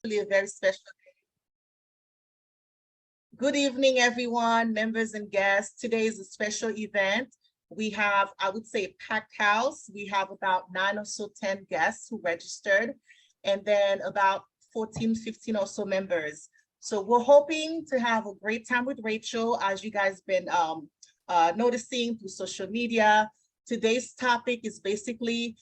Really a very special day. Good evening, everyone, members and guests. Today is a special event. We have, I would say, a packed house. We have about 9 or so 10 guests who registered, and then about 14, 15 or so members. So we're hoping to have a great time with Rachel, as you guys been noticing through social media. Today's topic is basically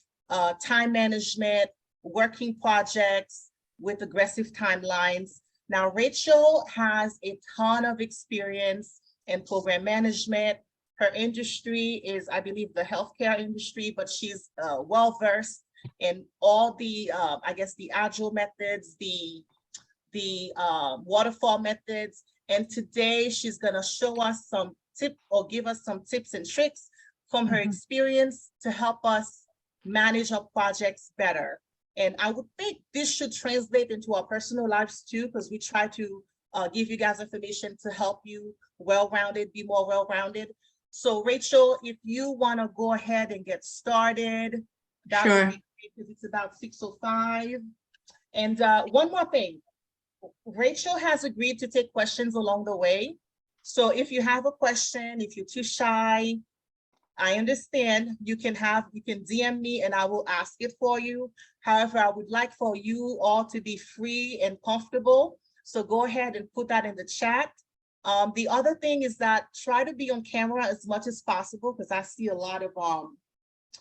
time management, working projects with aggressive timelines. Now, Rachel has a ton of experience in program management. Her industry is, I believe, the healthcare industry, but she's well-versed in all the, I guess, the agile methods, the waterfall methods. And today she's gonna show us some tips or give us some tips and tricks from her experience to help us manage our projects better. And I would think this should translate into our personal lives too, because we try to give you guys information to help you be more well-rounded. So Rachel, if you want to go ahead and get started, that would be great, because it's about 6:05. And one more thing, Rachel has agreed to take questions along the way. So if you have a question, if you're too shy, I understand. You can DM me and I will ask it for you. However, I would like for you all to be free and comfortable. So go ahead and put that in the chat. The other thing is that try to be on camera as much as possible, because I see a lot of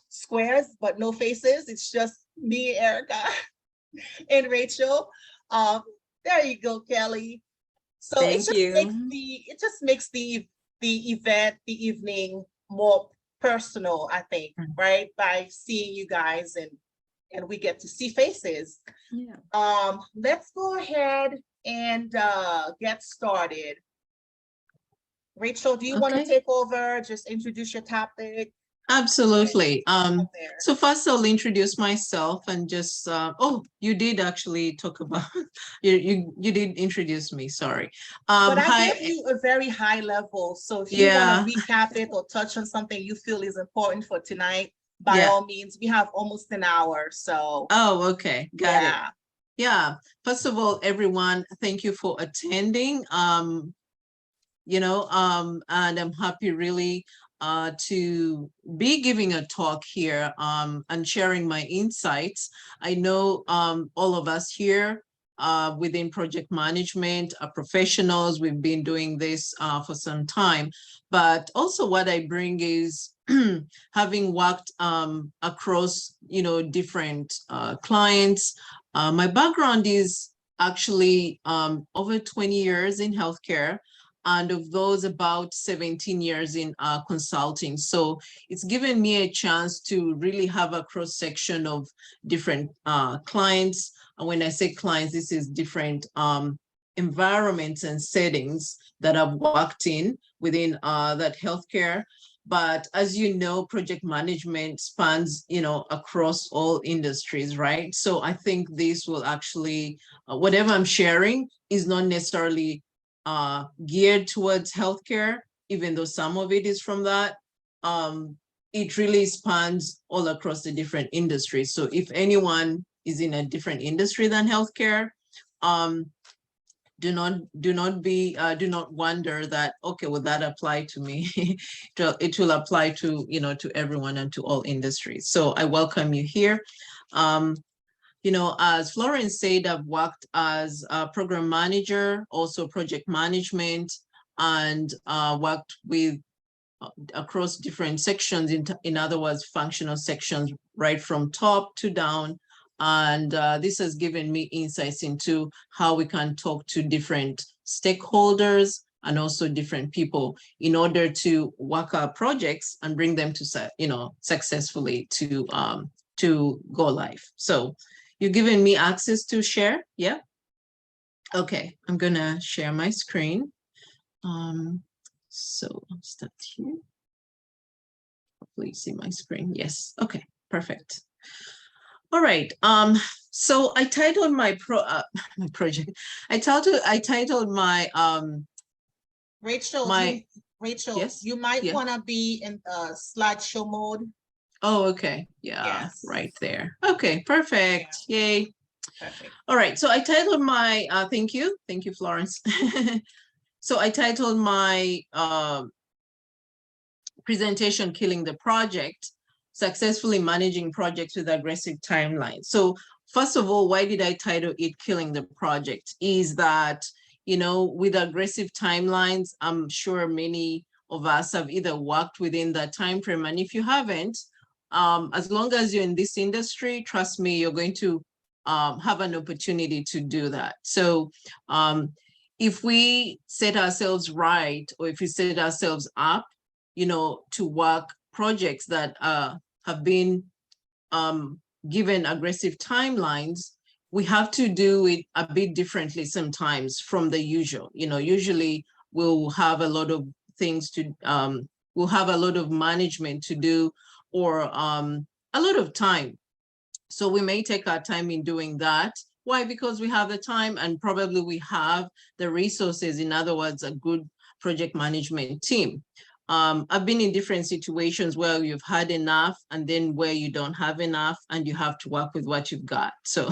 squares, but no faces. It's just me, Erica, and Rachel. There you go, Kelly. So it just makes the event, the evening more personal, I think, right? By seeing you guys and we get to see faces. Yeah. Let's go ahead and get started. Rachel, do you want to take over? Just introduce your topic. Absolutely. So first I'll introduce myself and just, you did actually talk about, you did introduce me, sorry. But I gave you a very high level. So if you want to recap it or touch on something you feel is important for tonight, by all means, we have almost an hour, so. Oh, okay, got it. Yeah, first of all, everyone, thank you for attending. And I'm happy really to be giving a talk here and sharing my insights. I know all of us here within project management are professionals. We've been doing this for some time, but also what I bring is having worked across, different clients. My background is actually over 20 years in healthcare, and of those about 17 years in consulting. So it's given me a chance to really have a cross section of different clients. And when I say clients, this is different environments and settings that I've worked in within that healthcare. But as you know, project management spans, across all industries, right? So I think this will actually, whatever I'm sharing is not necessarily geared towards healthcare, even though some of it is from that. It really spans all across the different industries. So if anyone is in a different industry than healthcare, do not wonder that, okay, will that apply to me? It will apply to, to everyone and to all industries. So I welcome you here. As Florence said, I've worked as a program manager, also project management, and worked with across different sections, in other words, functional sections, right from top to down. And this has given me insights into how we can talk to different stakeholders and also different people in order to work our projects and bring them to, successfully to go live. So you've given me access to share, yeah? Okay, I'm gonna share my screen. So I'll start here. Hopefully you see my screen. Yes, okay, perfect. All right. So I titled my project. I titled my Rachel. Rachel, yes? You might want to be in slideshow mode. Oh, okay. Yeah, yes. Right there. Okay, perfect. Yeah. Yay. Perfect. All right, so I titled my, thank you, Florence. So I titled my presentation, Killing the Project, Successfully Managing Projects with Aggressive Timelines. So first of all, why did I title it Killing the Project? Is that, you know, with aggressive timelines, I'm sure many of us have either worked within that time frame. And if you haven't, as long as you're in this industry, trust me, you're going to have an opportunity to do that. So if we set ourselves right, or if we set ourselves up, you know, to work projects that have been given aggressive timelines, we have to do it a bit differently sometimes from the usual. You know, usually we'll have a lot of things to, we'll have a lot of management to do, or a lot of time. So we may take our time in doing that. Why? Because we have the time, and probably we have the resources. In other words, a good project management team. I've been in different situations where you've had enough, and then where you don't have enough, and you have to work with what you've got. So,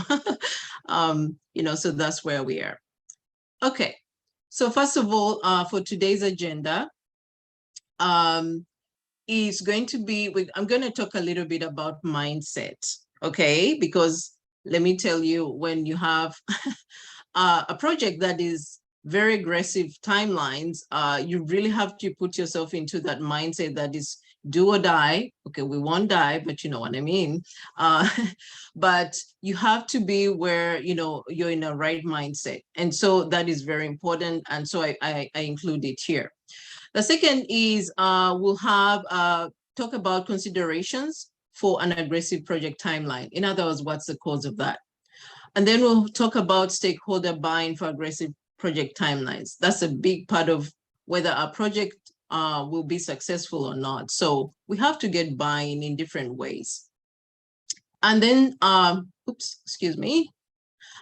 you know, so that's where we are. Okay. So first of all, for today's agenda, is going to be, I'm going to talk a little bit about mindset. Okay, because let me tell you, when you have a project that is very aggressive timelines, you really have to put yourself into that mindset that is do or die. Okay, we won't die, but you know what I mean. But you have to be where, you know, you're in a right mindset. And so that is very important. And so I include it here. The second is we'll have talk about considerations for an aggressive project timeline. In other words, what's the cause of that? And then we'll talk about stakeholder buy-in for aggressive project timelines. That's a big part of whether our project will be successful or not. So we have to get buy-in in different ways. And then, oops, excuse me.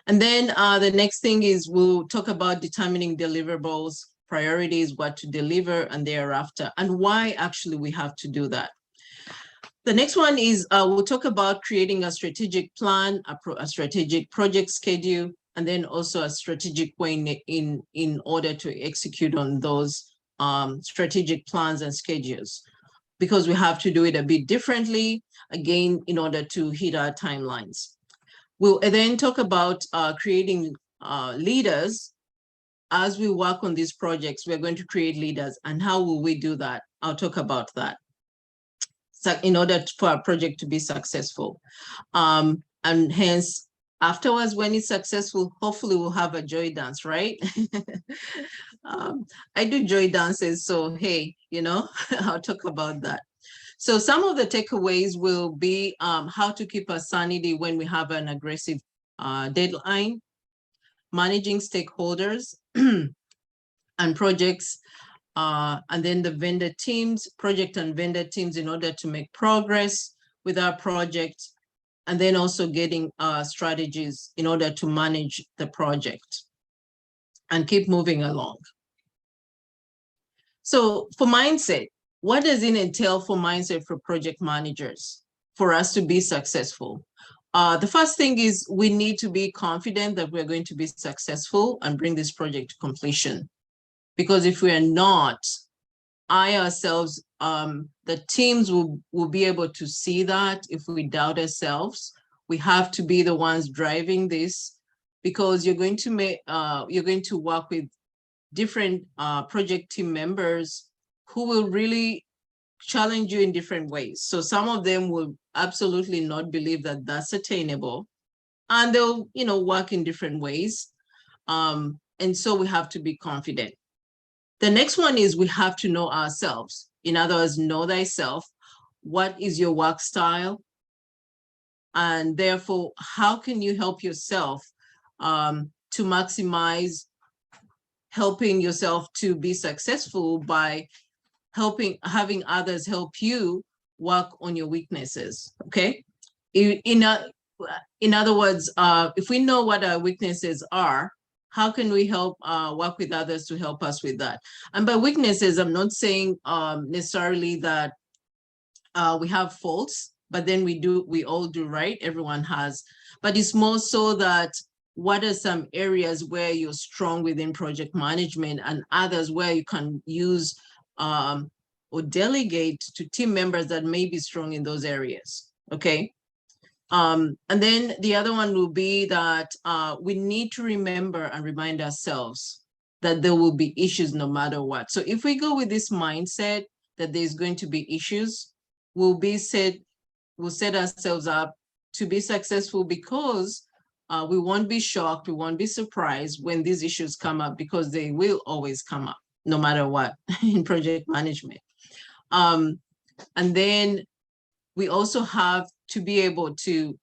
And then the next thing is we'll talk about determining deliverables, priorities, what to deliver, and thereafter, and why actually we have to do that. The next one is we'll talk about creating a strategic plan, a strategic project schedule, and then also a strategic way in order to execute on those strategic plans and schedules, because we have to do it a bit differently, again, in order to hit our timelines. We'll then talk about creating leaders. As we work on these projects, we're going to create leaders, and how will we do that? I'll talk about that. So in order for our project to be successful. And hence, afterwards, when it's successful, hopefully we'll have a joy dance, right? I do joy dances, so hey, you know, I'll talk about that. So some of the takeaways will be how to keep our sanity when we have an aggressive deadline, managing stakeholders and projects, and then the vendor teams, project and vendor teams, in order to make progress with our project, and then also getting strategies in order to manage the project and keep moving along. So for mindset, what does it entail for mindset for project managers for us to be successful? The first thing is we need to be confident that we're going to be successful and bring this project to completion. Because if we are not, ourselves, the teams will be able to see that. If we doubt ourselves, we have to be the ones driving this, because you're going to work with different project team members who will really challenge you in different ways. So some of them will absolutely not believe that that's attainable, and they'll, you know, work in different ways. And so we have to be confident. The next one is we have to know ourselves. In other words, know thyself. What is your work style? And therefore, how can you help yourself to maximize helping yourself to be successful by having others help you work on your weaknesses, okay? In other words, if we know what our weaknesses are, how can we help work with others to help us with that? And by weaknesses, I'm not saying necessarily that we have faults, but then we all do, right? Everyone has, but it's more so that what are some areas where you're strong within project management and others where you can use or delegate to team members that may be strong in those areas, okay? And then the other one will be that we need to remember and remind ourselves that there will be issues no matter what. So if we go with this mindset that there's going to be issues, we'll set ourselves up to be successful because we won't be shocked, we won't be surprised when these issues come up, because they will always come up no matter what in project management. And then we also have to be able to,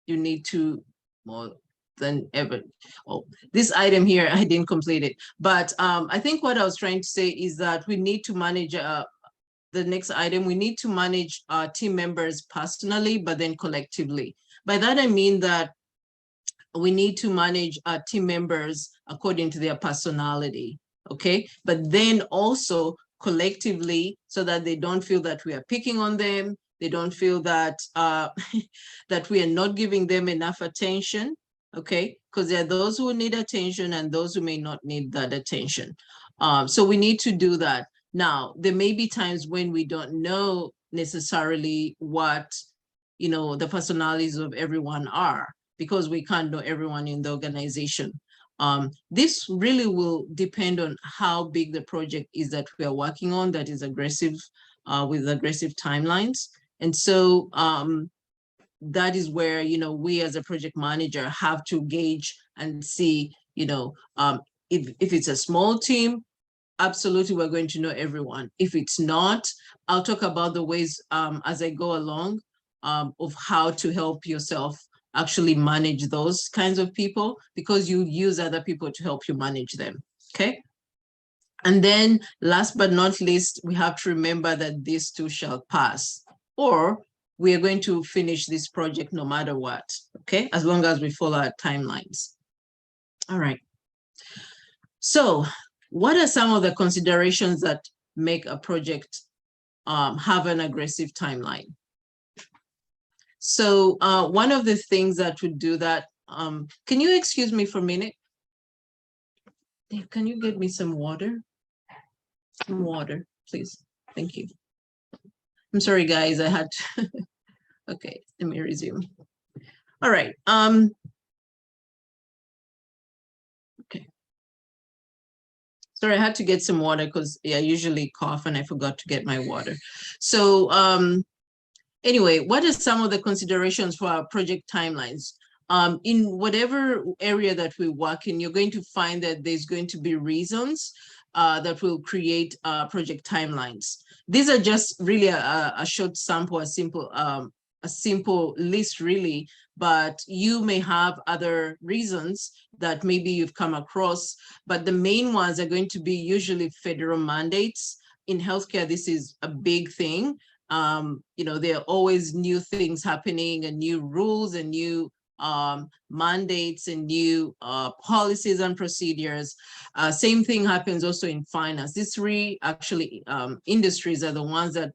you need to, more than ever, oh, this item here, I didn't complete it, but I think what I was trying to say is that we need to manage, the next item, we need to manage team members personally, but then collectively. By that, I mean that we need to manage team members according to their personality, okay? But then also collectively, so that they don't feel that we are picking on them, they don't feel that that we are not giving them enough attention, okay? Because there are those who need attention and those who may not need that attention. So we need to do that. Now, there may be times when we don't know necessarily what, you know, the personalities of everyone are, because we can't know everyone in the organization. This really will depend on how big the project is that we are working on, that is aggressive, with aggressive timelines. And so that is where, you know, we as a project manager have to gauge and see, you know, if it's a small team, absolutely, we're going to know everyone. If it's not, I'll talk about the ways as I go along of how to help yourself actually manage those kinds of people, because you use other people to help you manage them, okay? And then last but not least, we have to remember that this too shall pass, or we are going to finish this project no matter what, okay? As long as we follow our timelines. All right. So what are some of the considerations that make a project have an aggressive timeline? So one of the things that would do that, can you excuse me for a minute? Dave, can you get me some water? Some water, please. Thank you. I'm sorry, guys, I had to. Okay, let me resume. All right. Okay. Sorry, I had to get some water because I usually cough and I forgot to get my water. So anyway, what are some of the considerations for our project timelines? In whatever area that we work in, you're going to find that there's going to be reasons that will create project timelines. These are just really a short sample, a simple list really, but you may have other reasons that maybe you've come across, but the main ones are going to be usually federal mandates. In healthcare, this is a big thing. You know, there are always new things happening and new rules and new mandates and new policies and procedures. Same thing happens also in finance. These three actually industries are the ones that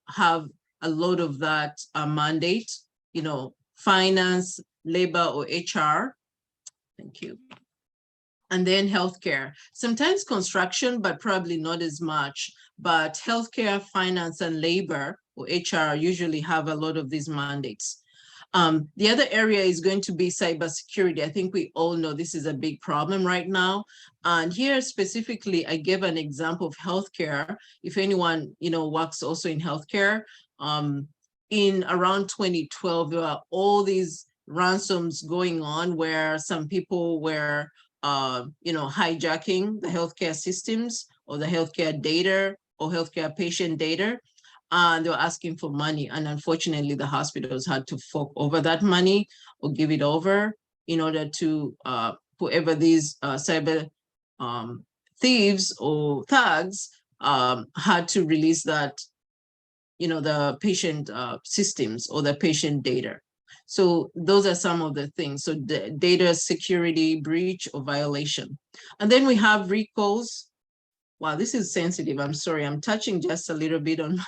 have a lot of that mandate, you know, finance, labor, or HR. Thank you. And then healthcare, sometimes construction, but probably not as much. But healthcare, finance, and labor, or HR, usually have a lot of these mandates. The other area is going to be cybersecurity. I think we all know this is a big problem right now. And here specifically, I gave an example of healthcare. If anyone, you know, works also in healthcare, in around 2012, there were all these ransoms going on where some people were, you know, hijacking the healthcare systems or the healthcare data or healthcare patient data. And they were asking for money. And unfortunately, the hospitals had to fork over that money or give it over in order to whoever these cyber thieves or thugs had to release that, you know, the patient systems or the patient data. So those are some of the things. So the data security breach or violation. And then we have recalls. wow, this is sensitive. I'm sorry. I'm touching just a little bit on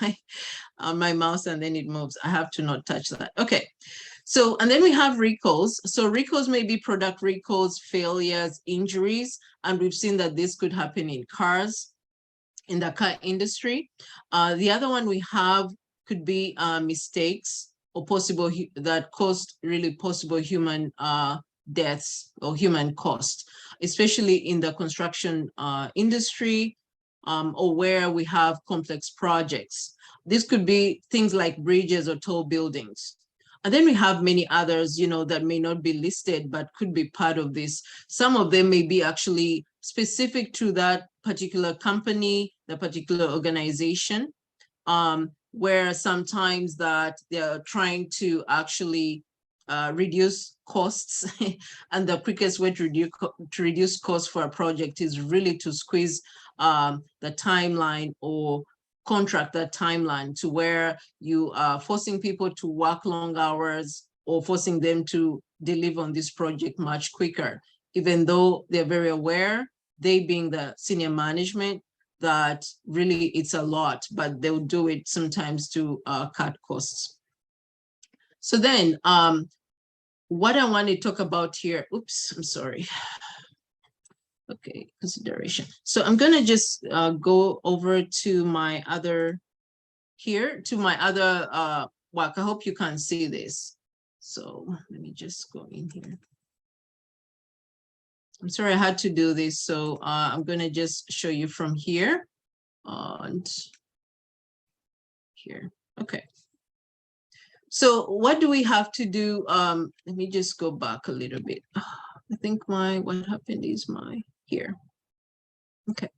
my mouse and then it moves. I have to not touch that. Okay. So, and then we have recalls. So recalls may be product recalls, failures, injuries, and we've seen that this could happen in cars, in the car industry. The other one we have could be mistakes or possible that caused really possible human deaths or human cost, especially in the construction industry or where we have complex projects. This could be things like bridges or tall buildings. And then we have many others, you know, that may not be listed, but could be part of this. Some of them may be actually specific to that particular company, the particular organization, where sometimes that they're trying to actually reduce costs. And the quickest way to reduce costs for a project is really to squeeze the timeline or contract that timeline to where you are forcing people to work long hours or forcing them to deliver on this project much quicker, even though they're very aware, they being the senior management, that really it's a lot, but they'll do it sometimes to cut costs. So then what I want to talk about here, oops, I'm sorry. Okay, consideration. So I'm gonna just go over to my other work. I hope you can see this. So let me just go in here. I'm sorry I had to do this. So I'm gonna just show you from here and here. Okay. So what do we have to do? Let me just go back a little bit. I think what happened is here. Okay.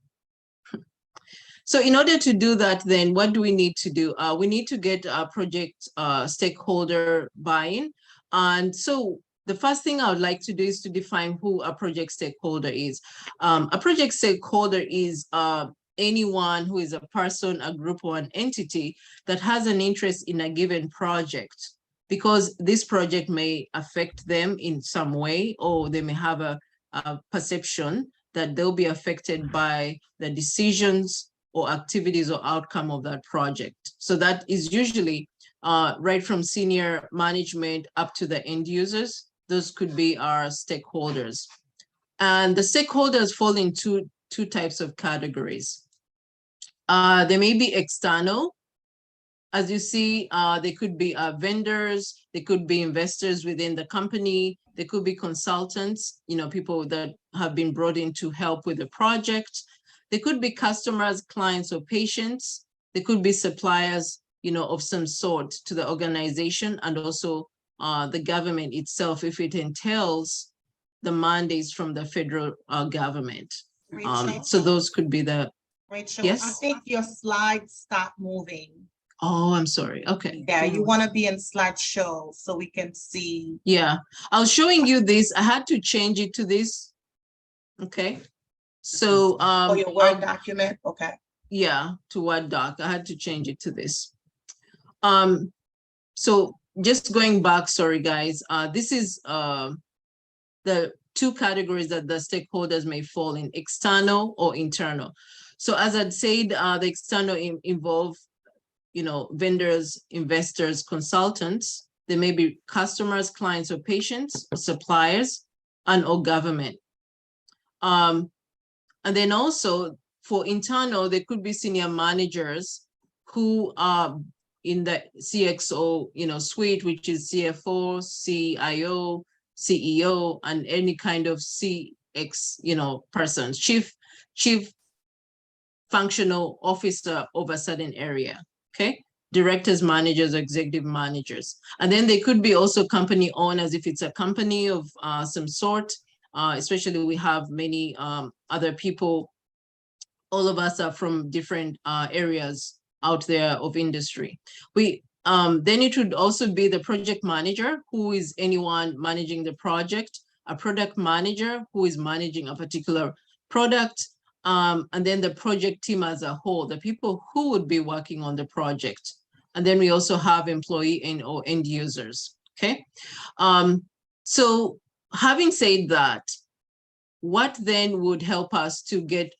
So in order to do that, then what do we need to do? We need to get a project stakeholder buy-in. And so the first thing I would like to do is to define who a project stakeholder is. A project stakeholder is anyone who is a person, a group, or an entity that has an interest in a given project, because this project may affect them in some way, or they may have a perception that they'll be affected by the decisions or activities or outcome of that project. So that is usually right from senior management up to the end users. Those could be our stakeholders. And the stakeholders fall into two types of categories. They may be external. As you see, they could be vendors, they could be investors within the company, they could be consultants, you know, people that have been brought in to help with the project. They could be customers, clients, or patients. They could be suppliers, you know, of some sort to the organization, and also the government itself, if it entails the mandates from the federal government. So those could be the, Rachel, yes? I think your slides stopped moving. Oh, I'm sorry. Okay. Yeah, you want to be in slideshow so we can see. Yeah, I was showing you this. I had to change it to this. Okay. So Oh, your Word document. Okay. Yeah, to Word doc. I had to change it to this. So just going back, sorry guys, this is the two categories that the stakeholders may fall in: external or internal. So as I'd said, the external involve, you know, vendors, investors, consultants. They may be customers, clients, or patients, suppliers, and or government. And then also for internal, there could be senior managers who are in the CXO, you know, suite, which is CFO, CIO, CEO, and any kind of CX, you know, person, chief functional officer of a certain area. Okay, directors, managers, executive managers. And then they could be also company owners if it's a company of some sort. Especially we have many other people. All of us are from different areas out there of industry. Then it would also be the project manager, who is anyone managing the project, a product manager who is managing a particular product, and then the project team as a whole, the people who would be working on the project. And then we also have employee and or end users, okay? So having said that, what then would help us to get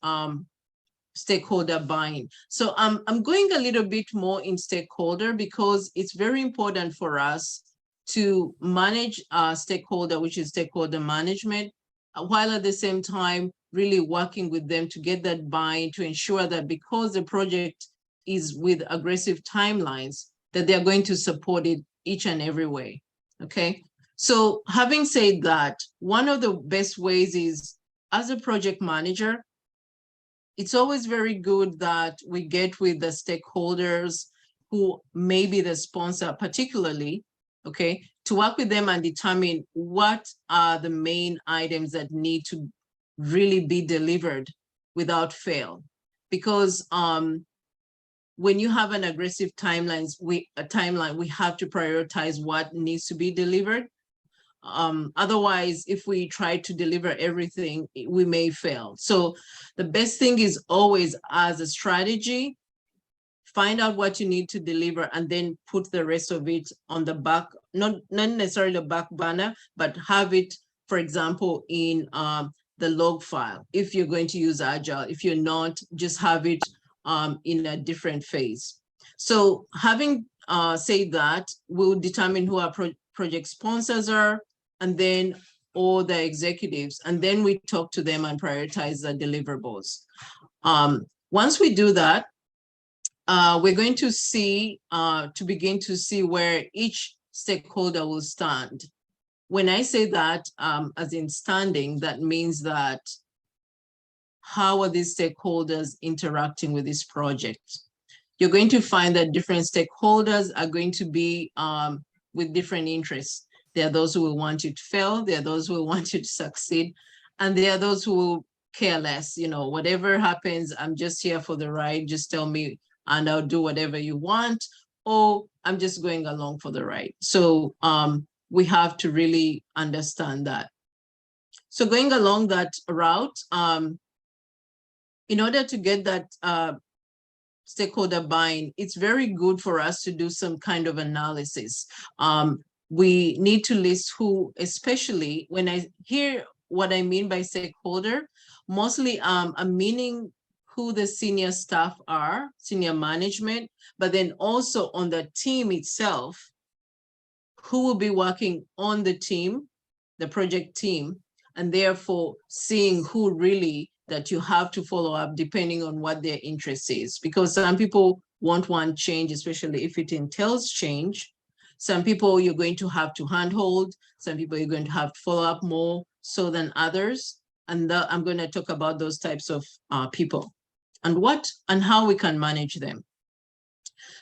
stakeholder buy-in. So I'm going a little bit more in stakeholder because it's very important for us to manage stakeholder, which is stakeholder management, while at the same time really working with them to get that buy-in, to ensure that because the project is with aggressive timelines, that they're going to support it each and every way, okay? So having said that, one of the best ways is, as a project manager, it's always very good that we get with the stakeholders who may be the sponsor particularly, okay, to work with them and determine what are the main items that need to really be delivered without fail. Because when you have an aggressive timeline, we have to prioritize what needs to be delivered. Otherwise, if we try to deliver everything, we may fail. So the best thing is always, as a strategy, find out what you need to deliver and then put the rest of it on the back, not necessarily the back burner, but have it, for example, in the log file. If you're going to use Agile, if you're not, just have it in a different phase. So having said that, we'll determine who our project sponsors are, and then all the executives, and then we talk to them and prioritize the deliverables. Once we do that, we're going to see, begin to see where each stakeholder will stand. When I say that, as in standing, that means that how are these stakeholders interacting with this project? You're going to find that different stakeholders are going to be with different interests. There are those who will want you to fail. There are those who will want you to succeed. And there are those who will care less. You know, whatever happens, I'm just here for the ride. Just tell me and I'll do whatever you want. Or I'm just going along for the ride. So we have to really understand that. So going along that route, in order to get that stakeholder buy-in, it's very good for us to do some kind of analysis. We need to list who, especially when I hear what I mean by stakeholder, mostly I'm meaning who the senior staff are, senior management, but then also on the team itself, who will be working on the team, the project team, and therefore seeing who really that you have to follow up depending on what their interest is. Because some people won't want change, especially if it entails change. Some people you're going to have to handhold. Some people you're going to have to follow up more so than others. And I'm going to talk about those types of people and how we can manage them.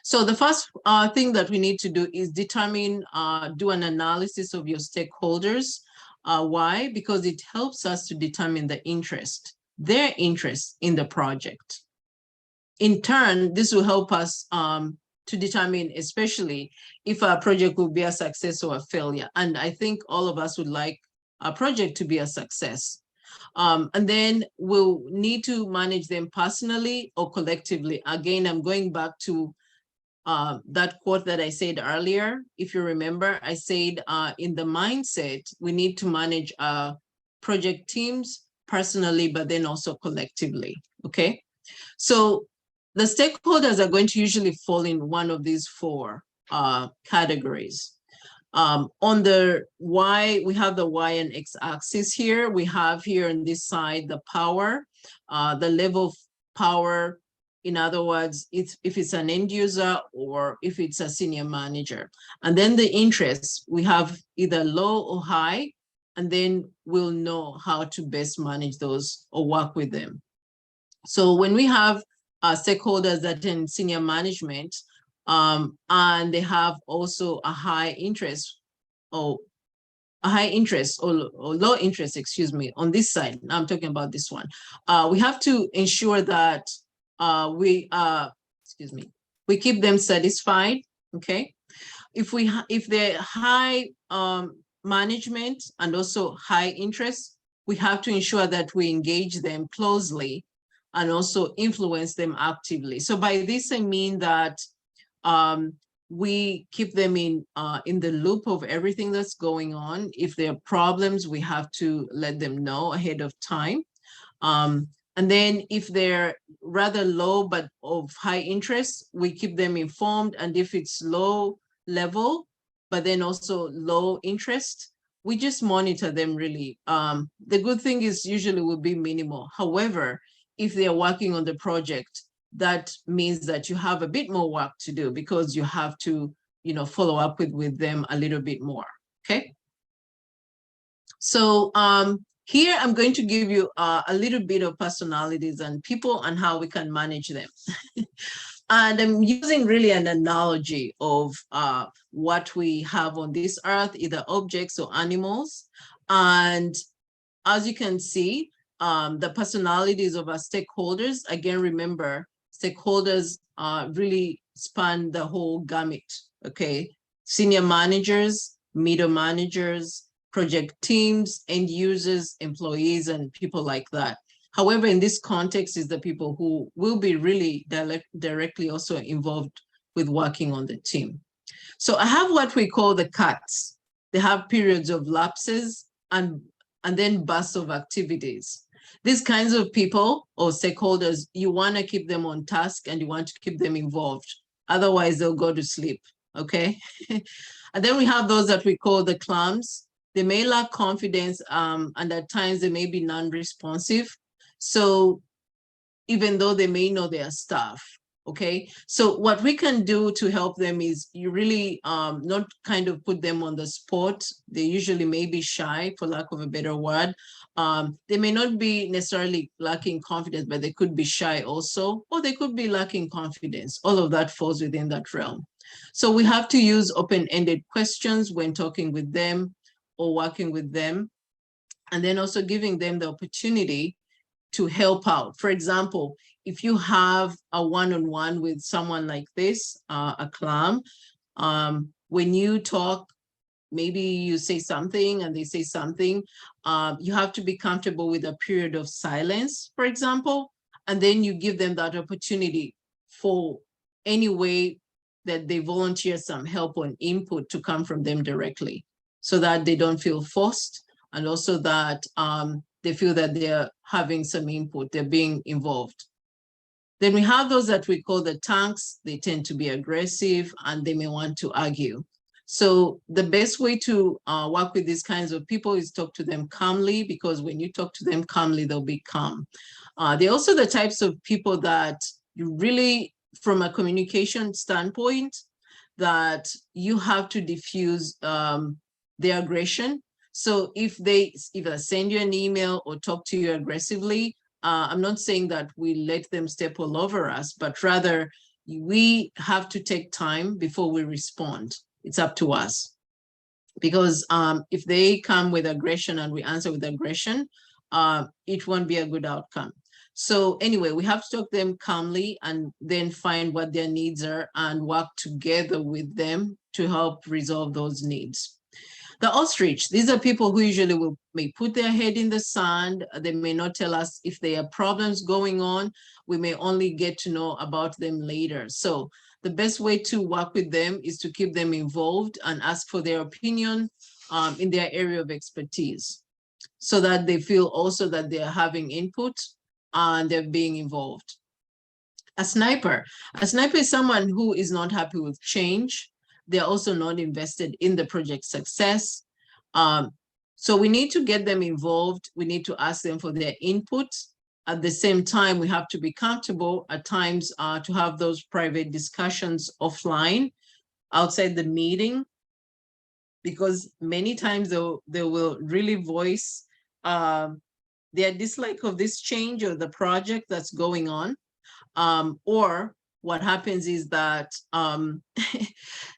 So the first thing that we need to do is determine, do an analysis of your stakeholders. Why? Because it helps us to determine their interest in the project. In turn, this will help us to determine, especially if our project will be a success or a failure. And I think all of us would like our project to be a success. And then we'll need to manage them personally or collectively. Again, I'm going back to that quote that I said earlier. If you remember, I said in the mindset, we need to manage project teams personally, but then also collectively, okay? So the stakeholders are going to usually fall in one of these four categories. On the Y, we have the Y and X axis here. We have here on this side, the power, the level of power. In other words, if it's an end user or if it's a senior manager. And then the interests, we have either low or high, and then we'll know how to best manage those or work with them. So when we have stakeholders that in senior management, and they have also a high interest or low interest, excuse me, on this side. Now I'm talking about this one. We have to ensure that we keep them satisfied, okay? If they're high management and also high interest, we have to ensure that we engage them closely and also influence them actively. So by this, I mean that we keep them in the loop of everything that's going on. If there are problems, we have to let them know ahead of time. And And then if they're rather low but of high interest, we keep them informed. And if it's low level, but then also low interest, we just monitor them really. The good thing is usually will be minimal. However, if they're working on the project, that means that you have a bit more work to do because you have to, follow up with them a little bit more, okay? So here I'm going to give you a little bit of personalities and people and how we can manage them. And I'm using really an analogy of what we have on this earth, either objects or animals. And as you can see, the personalities of our stakeholders, again, remember, stakeholders really span the whole gamut, okay? Senior managers, middle managers, project teams, end users, employees, and people like that. However, in this context is the people who will be really directly also involved with working on the team. So I have what we call the cuts. They have periods of lapses and then bursts of activities. These kinds of people or stakeholders, you want to keep them on task and you want to keep them involved. Otherwise, they'll go to sleep, okay? And then we have those that we call the clams. They may lack confidence and at times they may be non-responsive. So even though they may know their stuff, okay? So what we can do to help them is you really not kind of put them on the spot. They usually may be shy, for lack of a better word. They may not be necessarily lacking confidence, but they could be shy also, or they could be lacking confidence. All of that falls within that realm. So we have to use open-ended questions when talking with them or working with them, and then also giving them the opportunity to help out. For example, if you have a one-on-one with someone like this, a clam, when you talk, maybe you say something and they say something, you have to be comfortable with a period of silence, for example, and then you give them that opportunity for any way that they volunteer some help or input to come from them directly so that they don't feel forced, and also that they feel that they're having some input, they're being involved. Then we have those that we call the tanks. They tend to be aggressive and they may want to argue. So the best way to work with these kinds of people is talk to them calmly, because when you talk to them calmly, they'll be calm. They're also the types of people that you really, from a communication standpoint, that you have to diffuse their aggression. So if they either send you an email or talk to you aggressively, I'm not saying that we let them step all over us, but rather we have to take time before we respond. It's up to us. Because if they come with aggression and we answer with aggression, it won't be a good outcome. So anyway, we have to talk to them calmly and then find what their needs are and work together with them to help resolve those needs. The ostrich, these are people who usually may put their head in the sand. They may not tell us if there are problems going on. We may only get to know about them later. So the best way to work with them is to keep them involved and ask for their opinion in their area of expertise, so that they feel also that they're having input and they're being involved. A sniper is someone who is not happy with change. They're also not invested in the project success. So we need to get them involved. We need to ask them for their input. At the same time, we have to be comfortable at times to have those private discussions offline, outside the meeting, because many times they will really voice their dislike of this change or the project that's going on. Or what happens is that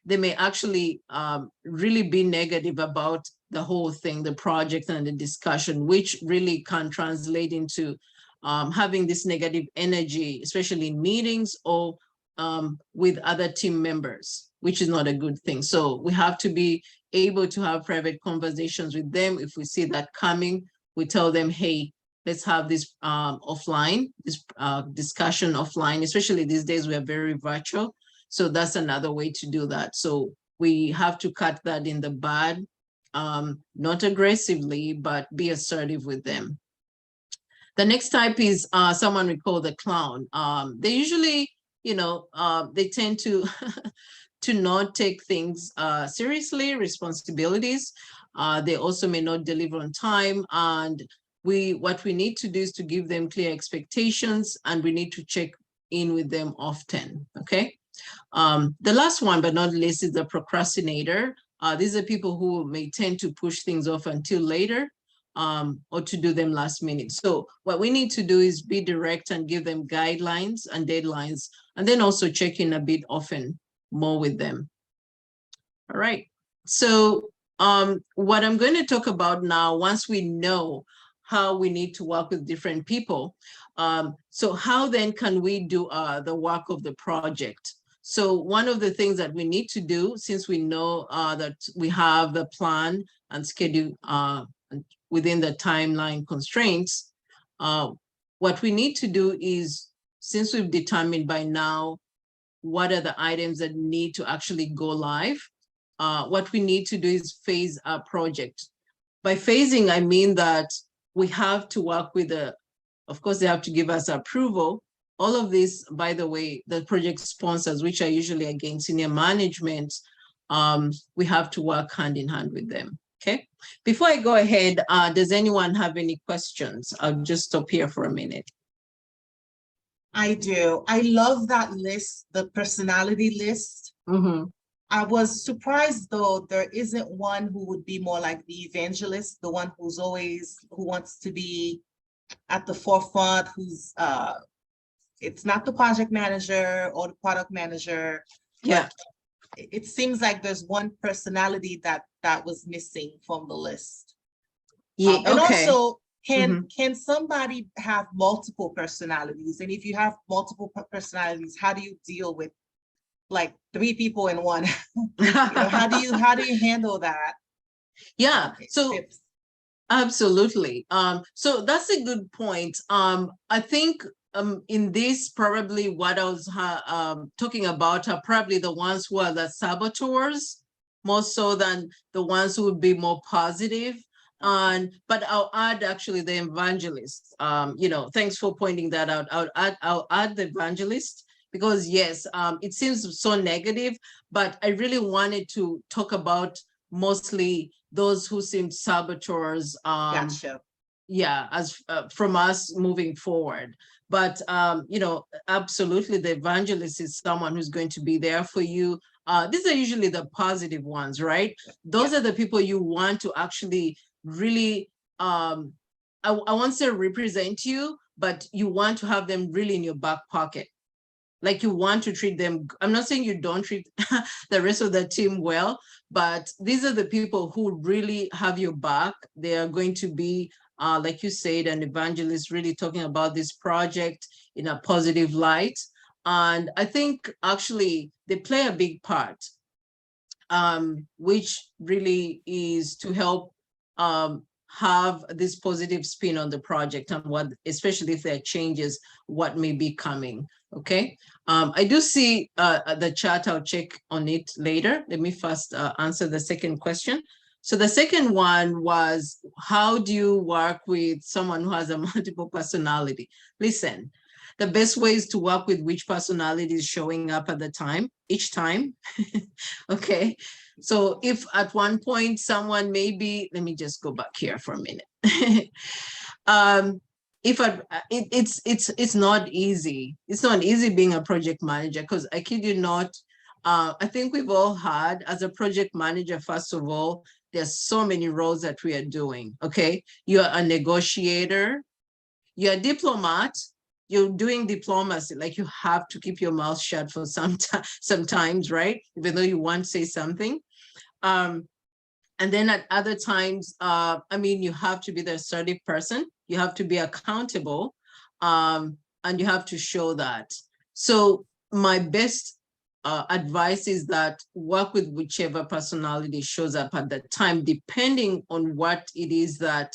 they may actually really be negative about the whole thing, the project and the discussion, which really can translate into having this negative energy, especially in meetings or with other team members, which is not a good thing. So we have to be able to have private conversations with them. If we see that coming, we tell them, hey, let's have this offline, this discussion offline, especially these days we are very virtual. So that's another way to do that. So we have to cut that in the bud, not aggressively, but be assertive with them. The next type is someone we call the clown. They usually, they tend to to not take things seriously, responsibilities. They also may not deliver on time. And what we need to do is to give them clear expectations, and we need to check in with them often, okay? The last one, but not least, is the procrastinator. These are people who may tend to push things off until later, or to do them last minute. So what we need to do is be direct and give them guidelines and deadlines, and then also check in a bit often more with them. All right. So what I'm going to talk about now, once we know how we need to work with different people, so how then can we do the work of the project? So one of the things that we need to do, since we know that we have the plan and schedule within the timeline constraints, what we need to do is, since we've determined by now what are the items that need to actually go live, what we need to do is phase our project. By phasing, I mean that we have to work with of course, they have to give us approval. All of this, by the way, the project sponsors, which are usually again senior management, we have to work hand in hand with them. Okay. Before I go ahead, does anyone have any questions? I'll just stop here for a minute. I do. I love that list, the personality list. Mm-hmm. I was surprised though there isn't one who would be more like the evangelist, the one who wants to be at the forefront, who's it's not the project manager or the product manager. Yeah. It seems like there's one personality that was missing from the list. Yeah. And okay. also, can somebody have multiple personalities? And if you have multiple personalities, how do you deal with like 3 people in one? How do you handle that? Yeah. So tips. Absolutely. So that's a good point. I think in this, probably what I was talking about are probably the ones who are the saboteurs, more so than the ones who would be more positive. But I'll add actually the evangelist. Thanks for pointing that out. I'll add the evangelist, because yes, it seems so negative, but I really wanted to talk about mostly those who seem saboteurs. Gotcha. Yeah, as from us moving forward. But absolutely, the evangelist is someone who's going to be there for you. These are usually the positive ones, right? Those are the people you want to actually really, I won't say represent you, but you want to have them really in your back pocket. Like you want to treat them. I'm not saying you don't treat the rest of the team well, but these are the people who really have your back. They are going to be, like you said, an evangelist, really talking about this project in a positive light. And I think actually they play a big part, which really is to help have this positive spin on the project, and what, especially if there are changes, what may be coming. Okay. I do see the chat. I'll check on it later. Let me first answer the second question. So the second one was, how do you work with someone who has a multiple personality? Listen, the best way is to work with which personality is showing up at the time, each time. Okay. So if at one point someone maybe, let me just go back here for a minute. It's not easy. It's not easy being a project manager, because I kid you not, I think we've all had, as a project manager, first of all, there's so many roles that we are doing. Okay. You're a negotiator, you're a diplomat, you're doing diplomacy, like you have to keep your mouth shut for sometimes, right? Even though you want to say something. And then at other times, you have to be the assertive person. You have to be accountable, and you have to show that. So my best advice is that work with whichever personality shows up at that time, depending on what it is that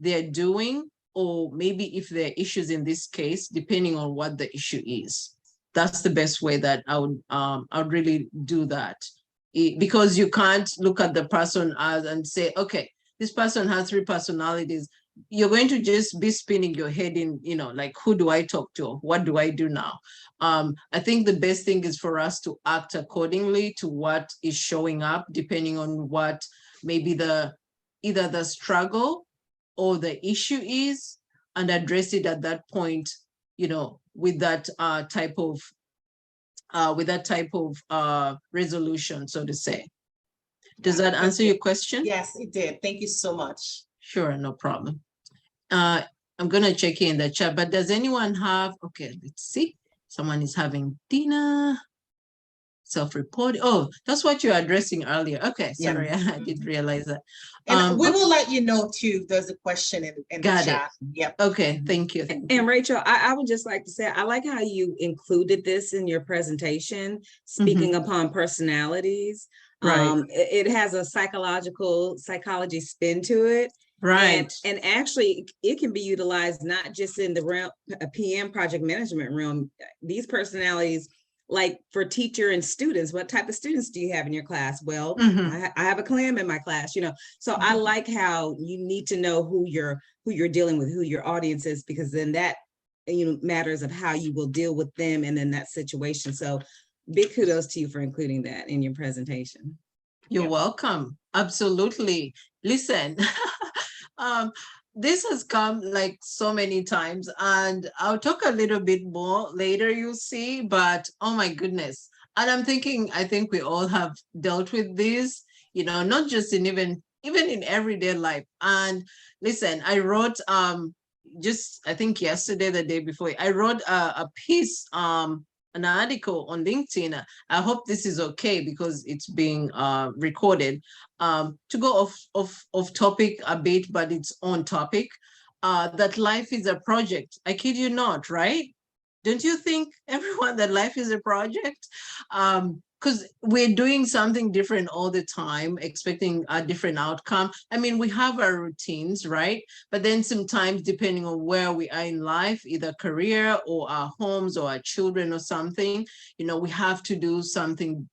they're doing, or maybe if there are issues in this case, depending on what the issue is. That's the best way that I would really do that. Because you can't look at the person and say, okay, this person has 3 personalities. you're going to just be spinning your head in, like, who do I talk to? What do I do now? I think the best thing is for us to act accordingly to what is showing up, depending on what maybe either the struggle or the issue is, and address it at that point, with that type of resolution, so to say. Does that answer your question? Yes, it did. Thank you so much. Sure, no problem. I'm gonna check in the chat, but does anyone have, okay, let's see. Someone is having dinner, self-report. Oh, that's what you're addressing earlier. Okay, sorry, I didn't realize that. And we will let you know too, there's a question in the chat. Yep. Okay, thank you. And Rachel, I would just like to say, I like how you included this in your presentation, speaking upon personalities. Right. It has a psychology spin to it. Right. And actually, it can be utilized not just in the realm, a PM project management realm. These personalities, like for teacher and students, what type of students do you have in your class? Well, I have a clam in my class, So I like how you need to know who you're dealing with, who your audience is, because then that matters of how you will deal with them and then that situation. So big kudos to you for including that in your presentation. You're welcome. Absolutely. Listen, this has come like so many times, and I'll talk a little bit more later, you'll see, but oh my goodness. And I'm thinking, I think we all have dealt with this, not just in even in everyday life. And listen, I wrote, just, I think yesterday, the day before, I wrote a piece, an article on LinkedIn. I hope this is okay because it's being recorded, to go off topic a bit, but it's on topic, that life is a project. I kid you not, right? Don't you think, everyone, that life is a project? Because we're doing something different all the time, expecting a different outcome. I mean, we have our routines, right? But then sometimes, depending on where we are in life, either career or our homes or our children or something, we have to do something,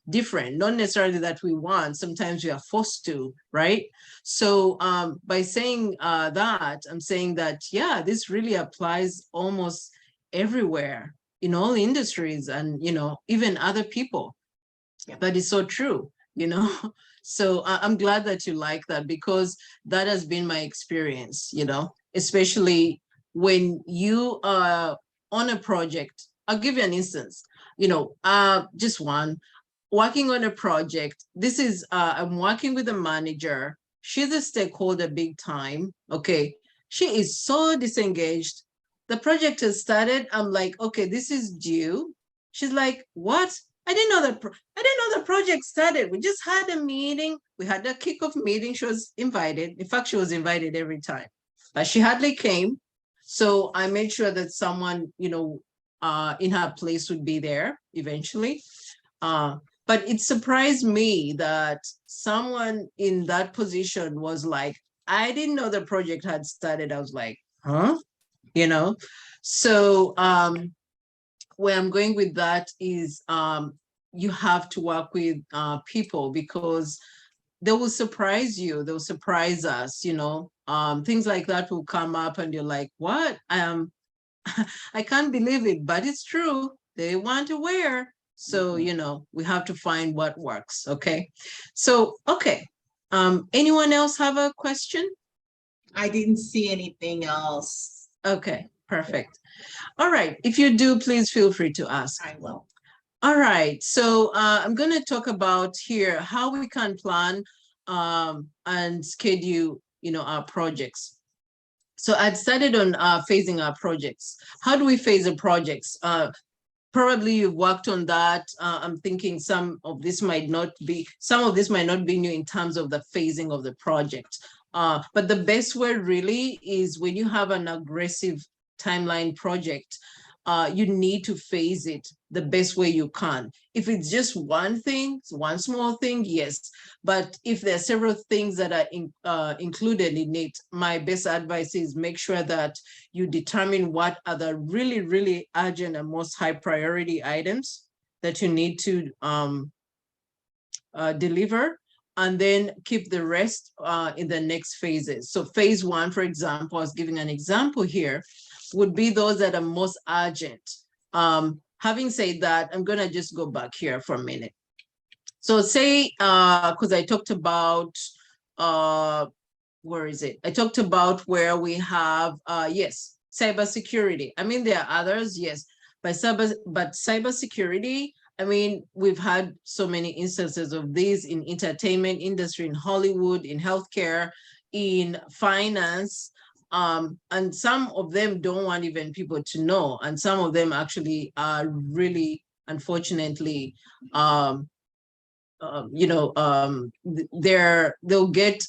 different, not necessarily that we want. Sometimes we are forced to, right? So by saying that, I'm saying that, yeah, this really applies almost everywhere, in all industries, and even other people. But it's so true, so I'm glad that you like that, because that has been my experience, especially when you are on a project. I'll give you an instance, just one. Working on a project, this is I'm working with a manager. She's a stakeholder big time. Okay, she is so disengaged. The project has started. I'm like, okay, this is due. She's like, what? I didn't know the project started. We just had a meeting. We had a kickoff meeting. She was invited. In fact, she was invited every time, but she hardly came. So I made sure that someone, in her place would be there eventually. But it surprised me that someone in that position was like, I didn't know the project had started. I was like, huh? So where I'm going with that is, you have to work with people, because they will surprise you. They'll surprise us, things like that will come up and you're like, what? I can't believe it, but it's true. They want to wear. So, we have to find what works. Okay. So, okay. Anyone else have a question? I didn't see anything else. Okay, perfect. All right. If you do, please feel free to ask. I will. All right. So I'm going to talk about here how we can plan and schedule, our projects. So I'd started on phasing our projects. How do we phase the projects? Probably you've worked on that. I'm thinking some of this might not be new in terms of the phasing of the project. But the best way really is when you have an aggressive timeline project, you need to phase it the best way you can. If it's just one thing, one small thing, yes. But if there are several things that are included in it, my best advice is make sure that you determine what are the really, really urgent and most high priority items that you need to deliver and then keep the rest in the next phases. So phase 1, for example, I was giving an example here, would be those that are most urgent. Having said that, I'm gonna just go back here for a minute. So say, because I talked about, where is it? I talked about where we have, yes, cybersecurity. I mean, there are others, yes, but cybersecurity, I mean, we've had so many instances of this in entertainment industry, in Hollywood, in healthcare, in finance, and some of them don't want even people to know, and some of them actually are really, unfortunately, they'll get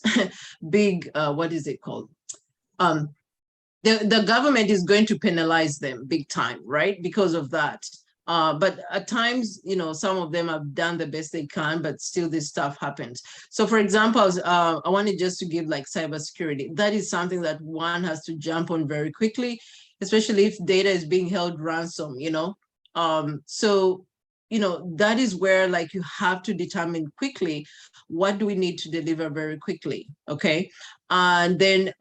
big, what is it called? The government is going to penalize them big time, right? Because of that. But at times, some of them have done the best they can, but still this stuff happens. So for example, I wanted just to give like cybersecurity. That is something that one has to jump on very quickly, especially if data is being held ransom, so that is where like you have to determine quickly, what do we need to deliver very quickly, okay? And then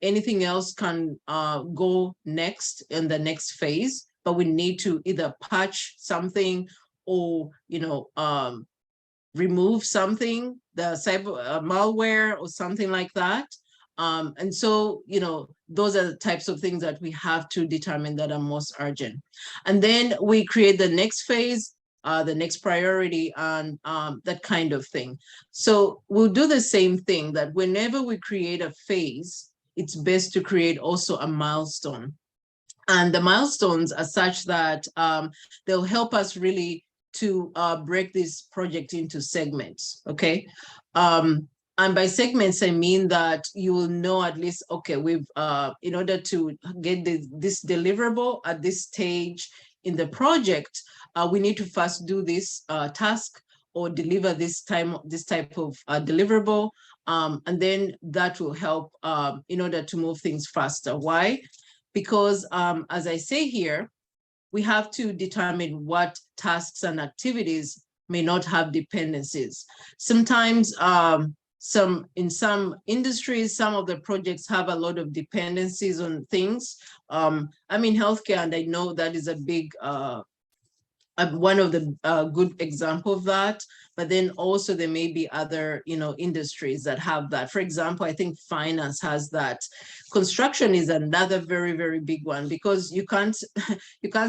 anything else can go next in the next phase, but we need to either patch something or, remove something, the cyber malware or something like that. And so, those are the types of things that we have to determine that are most urgent. And then we create the next phase, the next priority, and that kind of thing. So we'll do the same thing, that whenever we create a phase, it's best to create also a milestone. And the milestones are such that they'll help us really to break this project into segments, okay? And by segments, I mean that you will know at least, okay, we've, in order to get this deliverable at this stage in the project, we need to first do this task or deliver this type of deliverable. And then that will help in order to move things faster. Why? Because as I say here, we have to determine what tasks and activities may not have dependencies. Sometimes in some industries, some of the projects have a lot of dependencies on things. I'm in healthcare, and I know that is a big, one of the good example of that. But then also there may be other, industries that have that. For example, I think finance has that. Construction is another very, very big one, because you can't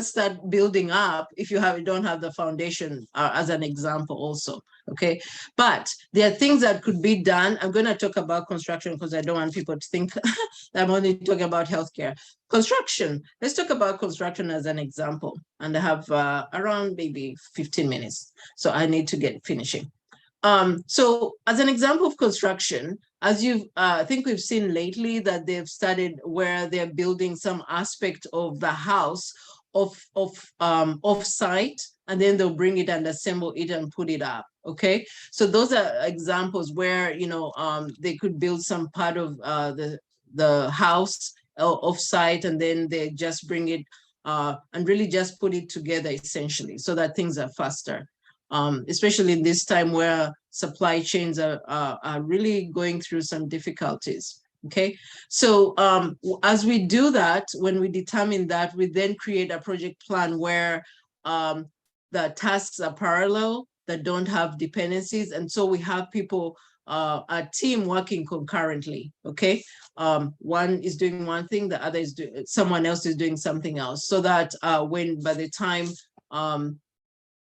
start building up if you don't have the foundation, as an example also. Okay, but there are things that could be done. I'm going to talk about construction because I don't want people to think that I'm only talking about healthcare. Construction, let's talk about construction as an example. And I have around maybe 15 minutes. So I need to get finishing. So as an example of construction, as I think we've seen lately that they've started where they're building some aspect of the house off-site, and then they'll bring it and assemble it and put it up. Okay, so those are examples where they could build some part of the house off-site, and then they just bring it and really just put it together essentially, so that things are faster. Especially in this time where supply chains are really going through some difficulties. Okay, so as we do that, when we determine that, we then create a project plan where the tasks are parallel, that don't have dependencies. And so we have people, a team working concurrently, okay? One is doing one thing, the other is doing, someone else is doing something else, so that by the time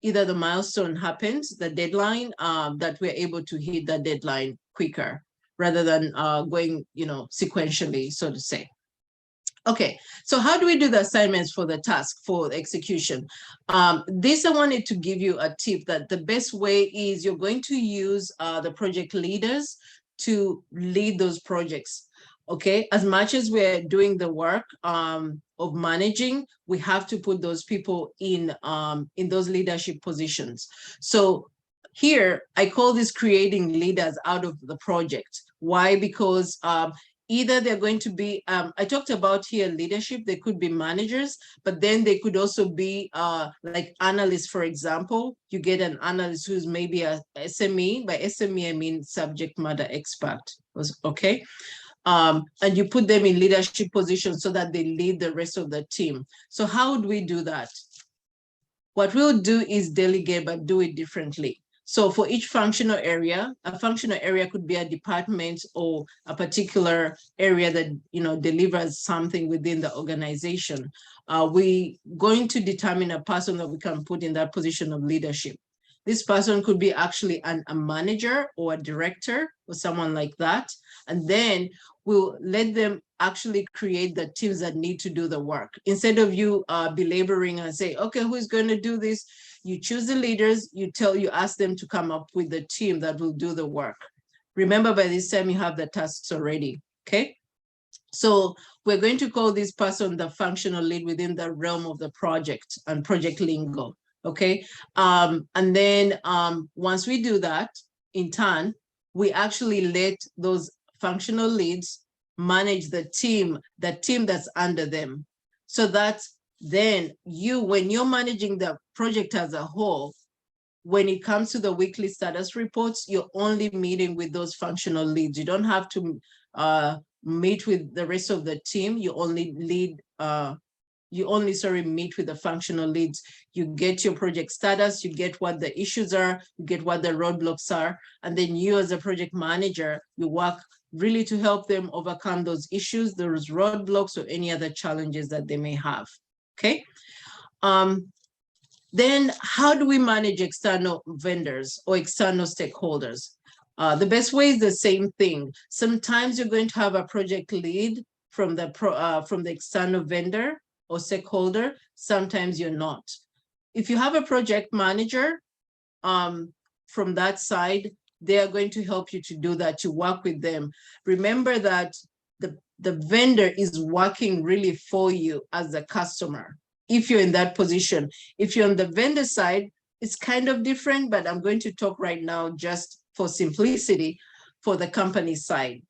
either the milestone happens, the deadline, that we're able to hit the deadline quicker, rather than going, sequentially, so to say. Okay, so how do we do the assignments for the task for execution? This, I wanted to give you a tip that the best way is you're going to use the project leaders to lead those projects. Okay, as much as we're doing the work of managing, we have to put those people in those leadership positions. So here, I call this creating leaders out of the project. Why? Because either they're going to be, I talked about here leadership, they could be managers, but then they could also be like analysts, for example. You get an analyst who's maybe a SME. By SME, I mean subject matter expert, okay? And you put them in leadership positions so that they lead the rest of the team. So how would we do that? What we'll do is delegate, but do it differently. So for each functional area, a functional area could be a department or a particular area that, you know, delivers something within the organization. We're going to determine a person that we can put in that position of leadership. This person could be actually a manager or a director or someone like that. And then we'll let them actually create the teams that need to do the work. Instead of you belaboring and say, okay, who's going to do this? You choose the leaders, you ask them to come up with the team that will do the work. Remember, by this time you have the tasks already, okay? So we're going to call this person the functional lead within the realm of the project and project lingo, okay? And then once we do that, in turn, we actually let those functional leads manage the team that's under them. So that's then when you're managing the project as a whole, when it comes to the weekly status reports, you're only meeting with those functional leads. You don't have to meet with the rest of the team. You only meet with the functional leads. You get your project status, you get what the issues are, you get what the roadblocks are, and then you as a project manager, you work really to help them overcome those issues, those roadblocks, or any other challenges that they may have, okay? Then how do we manage external vendors or external stakeholders? The best way is the same thing. Sometimes you're going to have a project lead from the external vendor or stakeholder. Sometimes you're not. If you have a project manager from that side, they are going to help you to do that, to work with them. Remember that the vendor is working really for you as a customer. If you're in that position, if you're on the vendor side, it's kind of different, but I'm going to talk right now just for simplicity for the company side.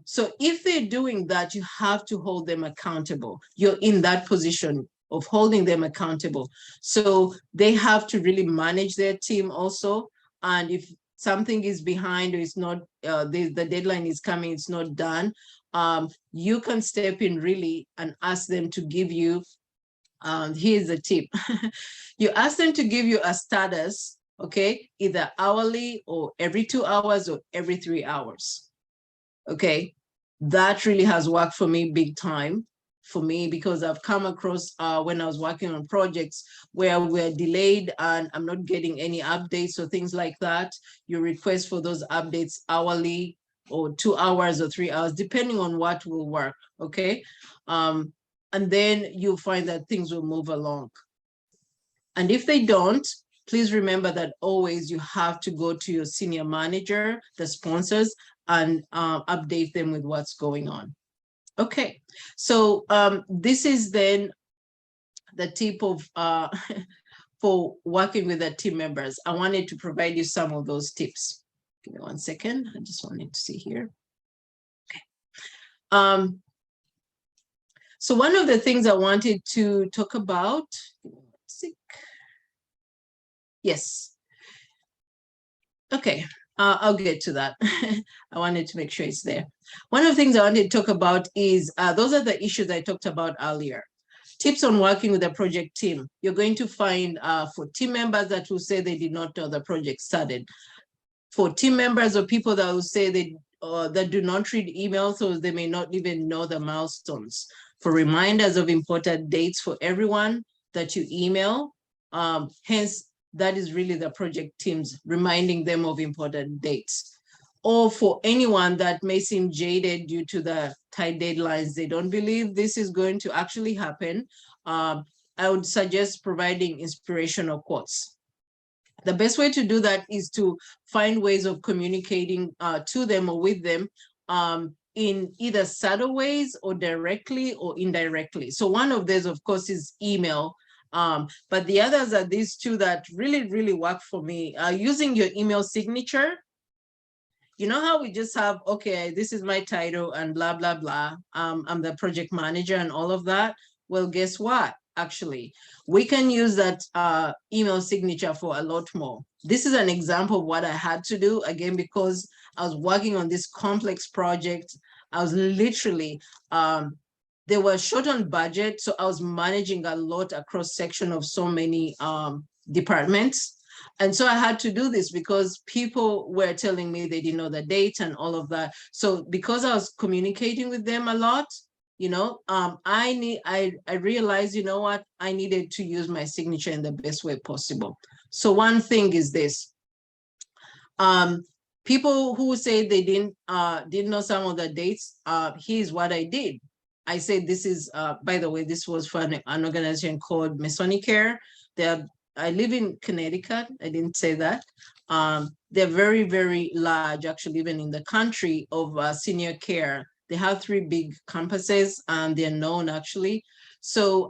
So if they're doing that, you have to hold them accountable. You're in that position of holding them accountable. So they have to really manage their team also. And if something is behind or it's not, the deadline is coming, it's not done, you can step in really and ask them to give you, here's a tip. You ask them to give you a status, okay, either hourly or every 2 hours or every 3 hours. Okay, that really has worked for me big time for me, because I've come across when I was working on projects where we're delayed and I'm not getting any updates or things like that. You request for those updates hourly or 2 hours or 3 hours, depending on what will work, okay? And then you'll find that things will move along. And if they don't, please remember that always you have to go to your senior manager, the sponsors, and update them with what's going on. Okay, so this is then the tip of for working with the team members. I wanted to provide you some of those tips. Give me 1 second. I just wanted to see here. Okay. So one of the things I wanted to talk about, yes. Okay, I'll get to that. I wanted to make sure it's there. One of the things I wanted to talk about is, those are the issues I talked about earlier. Tips on working with a project team. You're going to find for team members that will say they did not know the project started. For team members or people that will say they that do not read emails, so they may not even know the milestones. For reminders of important dates for everyone that you email. Hence, that is really the project teams reminding them of important dates. Or for anyone that may seem jaded due to the tight deadlines, they don't believe this is going to actually happen. I would suggest providing inspirational quotes. The best way to do that is to find ways of communicating to them or with them in either subtle ways or directly or indirectly. So one of those, of course, is email. But the others are these two that really, really work for me. Using your email signature. You know how we just have, okay, this is my title and blah, blah, blah. I'm the project manager and all of that. Well, guess what? Actually, we can use that email signature for a lot more. This is an example of what I had to do, again, because I was working on this complex project. I was literally, they were short on budget, so I was managing a lot across section of so many departments. And so I had to do this because people were telling me they didn't know the date and all of that. So because I was communicating with them a lot, you know, I realized, you know what, I needed to use my signature in the best way possible. So one thing is this, people who say they didn't know some of the dates, here's what I did. I said, this is, by the way, this was for an organization called Masonicare. I live in Connecticut. I didn't say that. They're very, very large, actually, even in the country of senior care. They have 3 big campuses and they're known, actually. So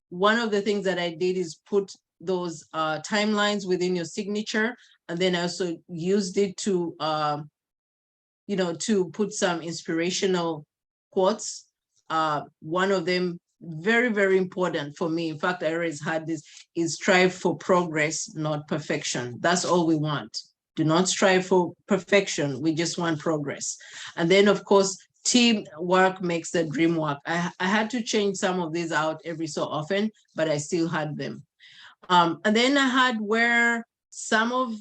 one of the things that I did is put those timelines within your signature. And then I also used it to, you know, to put some inspirational quotes. One of them, very, very important for me. In fact, I always had this, is strive for progress, not perfection. That's all we want. Do not strive for perfection. We just want progress. And then, of course, teamwork makes the dream work. I had to change some of these out every so often, but I still had them. And then I had where some of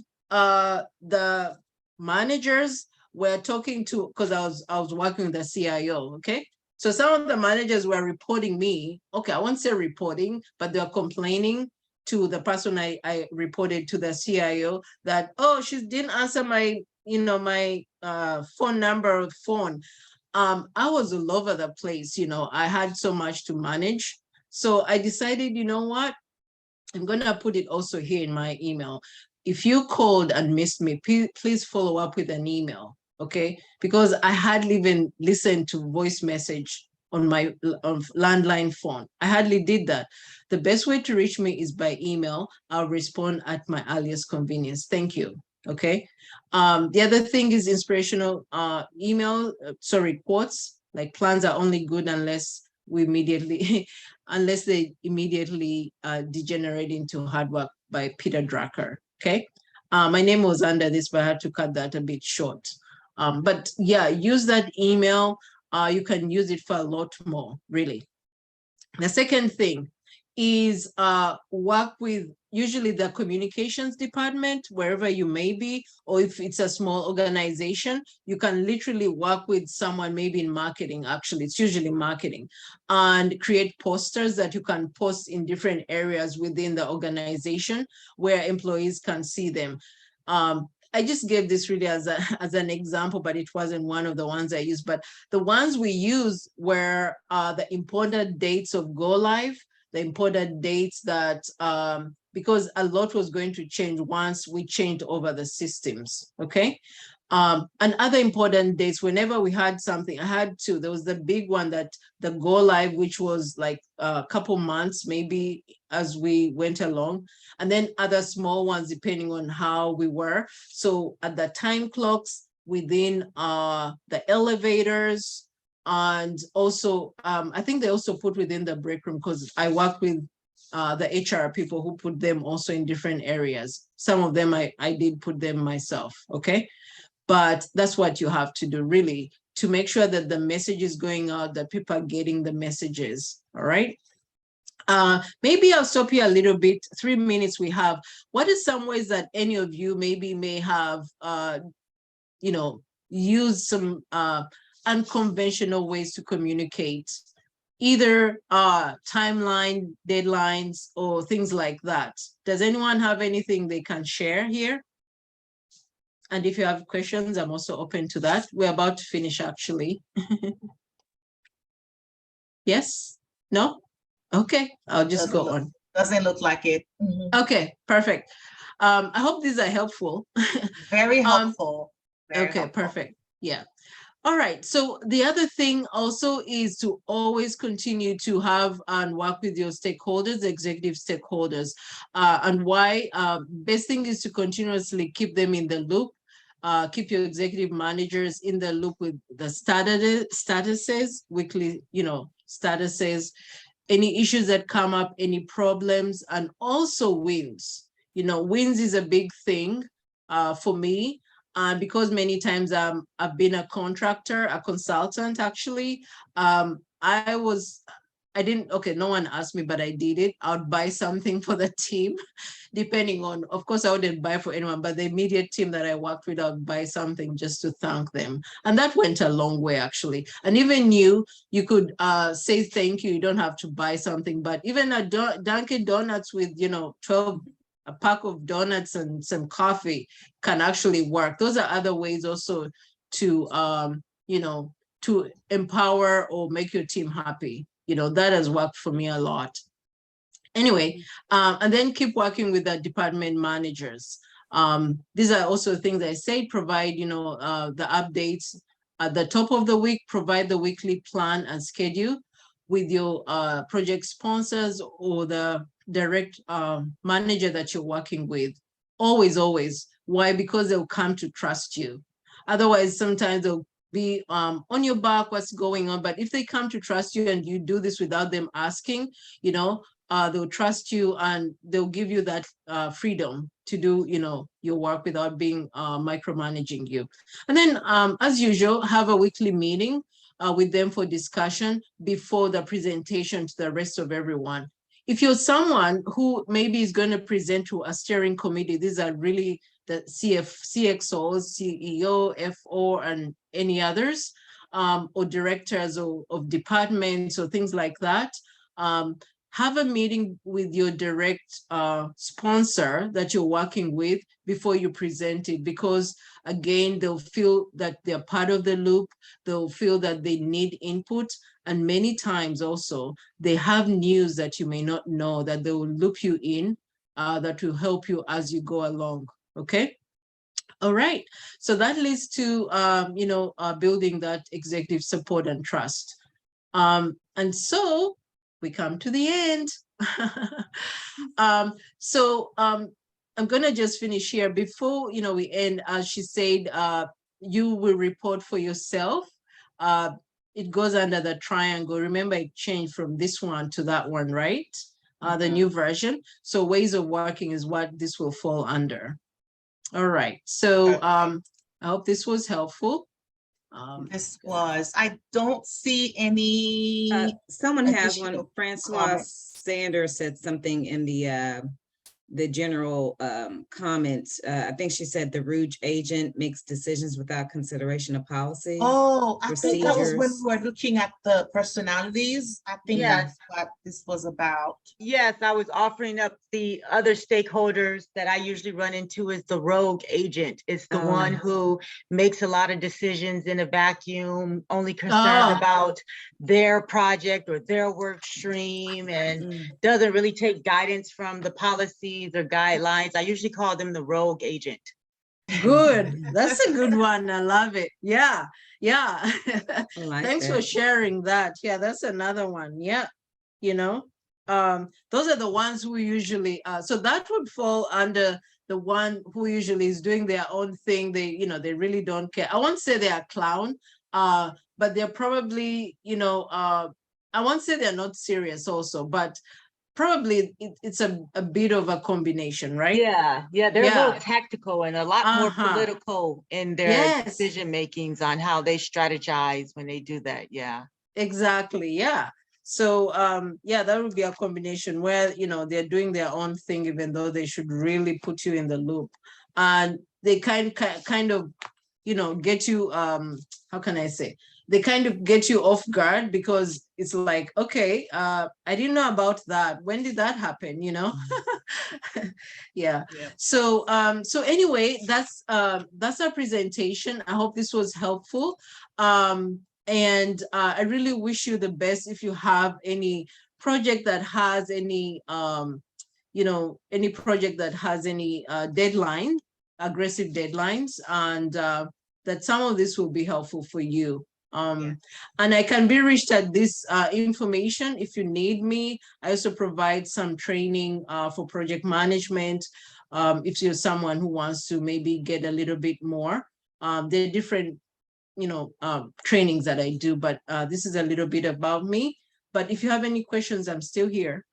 the managers were talking to, because I was working with the CIO, okay? So some of the managers were reporting me, okay, I won't say reporting, but they're complaining to the person I reported to, the CIO, that, oh, she didn't answer my, you know, my phone number phone. I was all over the place, you know, I had so much to manage. So I decided, you know what, I'm gonna put it also here in my email. If you called and missed me, please follow up with an email, okay? Because I hardly even listened to voice message on my landline phone. I hardly did that. The best way to reach me is by email. I'll respond at my earliest convenience. Thank you, okay? The other thing is inspirational quotes, like plans are only good unless we immediately, unless they immediately degenerate into hard work, by Peter Drucker, okay? My name was under this, but I had to cut that a bit short. But yeah, use that email. You can use it for a lot more, really. The second thing is work with usually the communications department, wherever you may be, or if it's a small organization, you can literally work with someone, maybe in marketing, actually, it's usually marketing, and create posters that you can post in different areas within the organization where employees can see them. I just gave this really as an example, but it wasn't one of the ones I used. But the ones we used were the important dates of go live, the important dates that, because a lot was going to change once we changed over the systems, okay? And other important dates, whenever we had something, I had to, there was the big one, that the go live, which was like a couple months, maybe as we went along, and then other small ones, depending on how we were. So at the time clocks within the elevators, and also, I think they also put within the break room, because I work with the HR people who put them also in different areas. Some of them I did put them myself, okay? But that's what you have to do, really, to make sure that the message is going out, that people are getting the messages, all right? Maybe I'll stop here a little bit, 3 minutes we have. What are some ways that any of you maybe may have, you know, used some unconventional ways to communicate, either timeline, deadlines, or things like that? Does anyone have anything they can share here? And if you have questions, I'm also open to that. We're about to finish, actually. Yes? No? Okay, I'll just go on. Doesn't look like it. Okay, perfect. I hope these are helpful. Very helpful. Very okay, helpful. Perfect. Yeah. All right. So the other thing also is to always continue to have and work with your stakeholders, executive stakeholders. And why? Best thing is to continuously keep them in the loop. keep your executive managers in the loop with the statuses, weekly, statuses, any issues that come up, any problems, and also wins. Wins is a big thing for me, because many times I've been a contractor, a consultant actually. No one asked me, but I did it. I would buy something for the team, depending on, of course, I wouldn't buy for anyone, but the immediate team that I worked with, I'd buy something just to thank them. And that went a long way, actually. And even you could say thank you. You don't have to buy something, but even a Dunkin' Donuts with, 12, a pack of donuts and some coffee can actually work. Those are other ways also to, to empower or make your team happy. That has worked for me a lot. Anyway, and then keep working with the department managers. These are also things I say, provide, the updates at the top of the week, provide the weekly plan and schedule with your project sponsors or the direct manager that you're working with. Always, always. Why? Because they'll come to trust you. Otherwise, sometimes they'll be on your back, what's going on. But if they come to trust you and you do this without them asking, they'll trust you and they'll give you that freedom to do, your work without being micromanaging you. And then, as usual, have a weekly meeting with them for discussion before the presentation to the rest of everyone. If you're someone who maybe is going to present to a steering committee, these are really the CXOs, CEO, FO, and any others, or directors of departments or things like that. Have a meeting with your direct sponsor that you're working with before you present it, because again, they'll feel that they're part of the loop. They'll feel that they need input. And many times also, they have news that you may not know that they will loop you in, that will help you as you go along. Okay. All right. So that leads to, building that executive support and trust. And so we come to the end. I'm going to just finish here before, we end. As she said, you will report for yourself. It goes under the triangle. Remember, it changed from this one to that one, right? The new version. So ways of working is what this will fall under. All right. So I hope this was helpful. This was. I don't see any. Someone has one. additional Francois comments. Sanders said something in the general comments. I think she said the Rouge agent makes decisions without consideration of policy. Oh, I think that was when procedures. we were looking at the personalities. I think Yes. that's what this was about. Yes, I was offering up the other stakeholders that I usually run into is the rogue agent. It's the one who makes a lot of decisions in a vacuum, only concerned about their project or their work stream, and doesn't really take guidance from the policies or guidelines. I usually call them the rogue agent. Good. That's a good one. I love it. Yeah. Yeah. Like Thanks that. for sharing that. Yeah, that's another one. Yeah. Those are the ones who usually, so that would fall under the one who usually is doing their own thing. They, they really don't care. I won't say they're a clown, but they're probably, I won't say they're not serious also, but probably it's a bit of a combination, right? Yeah, they're a little tactical and a lot more political in their decision makings on how they strategize when they do that. Yeah, exactly. Yeah. So that would be a combination where they're doing their own thing, even though they should really put you in the loop, and they kind of get you how can I say, they kind of get you off guard, because it's like, okay, I didn't know about that. When did that happen? Yeah. So anyway, that's our presentation. I hope this was helpful. And I really wish you the best. If you have any project that has any any project that has any deadline, aggressive deadlines, and that some of this will be helpful for you. And I can be reached at this information if you need me. I also provide some training for project management. If you're someone who wants to maybe get a little bit more there are different, trainings that I do, but this is a little bit about me. But if you have any questions, I'm still here.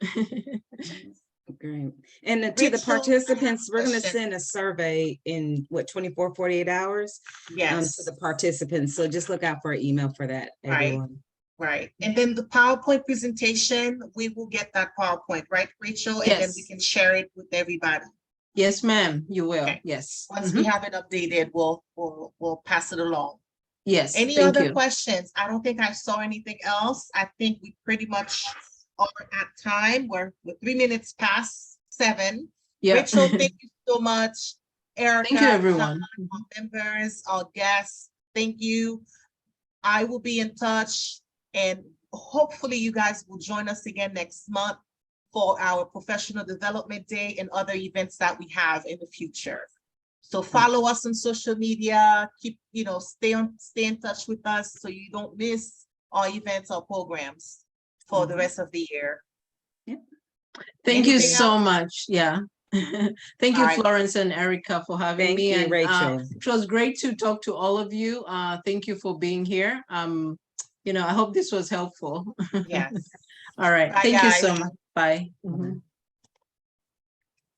Great. And to the Rachel, I have participants, a we're going to question. send a survey in what, 24, 48 hours? Yes. To the participants. So just look out for an email for that, Right. everyone. Right. And then the PowerPoint presentation, we will get that PowerPoint, right, Rachel? And then we Yes. can share it with everybody. Yes, ma'am, you will. Okay. Yes. Once we have it updated, we'll pass it along. Yes. Any Thank other you. questions? I don't think I saw anything else. I think we pretty much are at time. We're 3 minutes past 7. Yeah. Rachel, thank you so much. Erica, Thank you, everyone. John, our members, our guests, thank you. I will be in touch, and hopefully you guys will join us again next month for our professional development day and other events that we have in the future. So follow us on social media, keep, stay in touch with us so you don't miss our events or programs for the rest of the year. Thank you Anything so else? much. Yeah. Thank you, All right. Florence and Erica, for having Thank me. you, And Rachel. it was great to talk to all of you. Thank you for being here. I hope this was helpful. Yes. All right. Bye, Thank you guys. so much. Bye. Mhm.